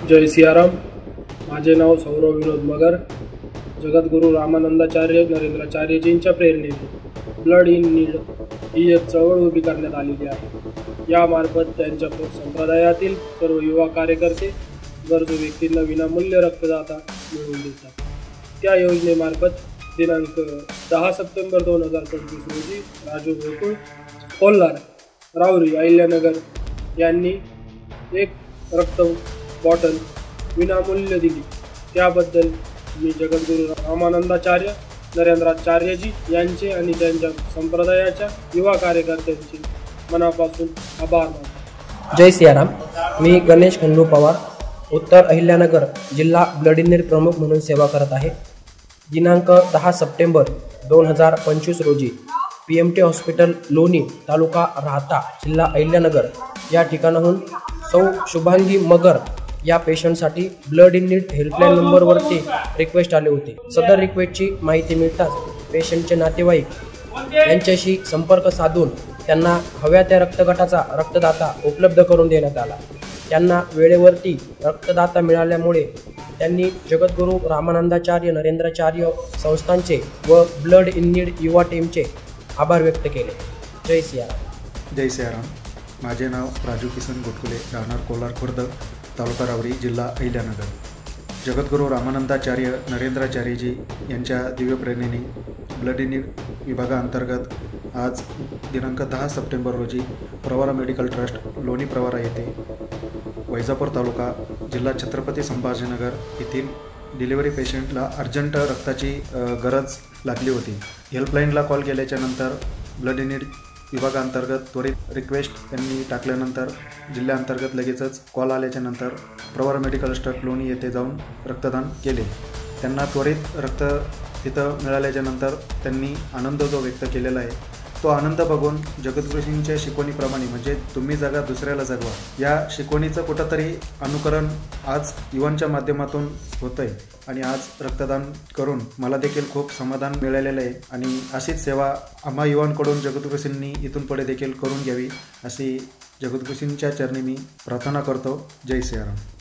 जय सियाराम। माझे नाव सौरव विनोद मगर। जगद्गुरू रामानंदाचार्य नरेंद्राचार्यजींच्या प्रेरणेने blood in need ही एक चळवळ उभी करण्यात आलेली आहे। यामार्फत त्यांच्या संप्रदायातील सर्व युवा कार्यकर्ते गरजू व्यक्तींना विनामूल्य रक्तदाता मिळवून देतात। त्या योजनेमार्फत दिनांक 10 सप्टेंबर 2025 रोजी राजू गोकुळ, कोल्हार, राऊरी, अहिल्यानगर यांनी एक रक्त बॉटल विनामूल्य दिली। त्याबद्दल मी जगद्गुरू रामानंदाचार्य नरेंद्राचार्यजी यांचे आणि त्यांच्या संप्रदायाच्या युवा कार्यकर्त्यांचे मनापासून आभार मानतो। जय सियाराम। मी गणेश खंडू पवार, उत्तर अहिल्यानगर जिल्हा ब्लड इन नीड प्रमुख म्हणून सेवा करत आहे। दिनांक 10 सप्टेंबर 2025 रोजी PMT हॉस्पिटल लोणी, तालुका राहता, जिल्हा अहिल्यानगर या ठिकाणाहून सौ शुभांगी मगर या पेशंटसाठी ब्लड इन नीड हेल्पलाईन नंबरवरती रिक्वेस्ट आले होते। सदर रिक्वेस्टची माहिती मिळताच पेशंटचे नातेवाईक यांच्याशी संपर्क साधून त्यांना हव्या त्या रक्तगटाचा रक्तदाता उपलब्ध करून देण्यात आला। त्यांना वेळेवरती रक्तदाता मिळाल्यामुळे त्यांनी जगद्गुरू रामानंदाचार्य नरेंद्राचार्य संस्थांचे व ब्लड इन नीड युवा टीमचे आभार व्यक्त केले। जय सियाराम। जय सियाराम। माझे नाव राजू किसन गोटकुले, राहणार कोल्हार खुर्द, तालुका रावरी, जिल्हा अहिल्यानगर। जगद्गुरू रामानंदाचार्य नरेंद्राचार्यजी यांच्या दिव्य प्रेरणेने ब्लड इन नीड विभागाअंतर्गत आज दिनांक 10 सप्टेंबर रोजी प्रवरा मेडिकल ट्रस्ट लोणी प्रवरा येथे वैजापूर तालुका, जिल्हा छत्रपती संभाजीनगर येथील डिलिव्हरी पेशंटला अर्जंट रक्ताची गरज लागली होती। हेल्पलाईनला कॉल केल्याच्या नंतर ब्लड इन नीड विभागाअंतर्गत त्वरित रिक्वेस्ट त्यांनी टाकल्यानंतर जिल्ह्याअंतर्गत लगेचच कॉल आल्याच्या नंतर प्रवरा मेडिकल ट्रस्ट लोणी येथे जाऊन रक्तदान केले। त्यांना त्वरित रक्त तिथं मिळाल्याच्या नंतर त्यांनी आनंद जो व्यक्त केलेला आहे तो आनंद बघून जगद्गुरूंच्या शिकवणीप्रमाणे म्हणजे तुम्ही जगा दुसऱ्याला जगवा या शिकवणीचं कुठंतरी अनुकरण आज युवांच्या माध्यमातून होतं आहे आणि आज रक्तदान करून मला देखील खूप समाधान मिळालेलं आहे आणि अशीच सेवा आम्हा युवांकडून जगद्गुरूंनी इथून पुढे देखील करून घ्यावी अशी जगद्गुरूंच्या चरणी मी प्रार्थना करतो। जय सियाराम।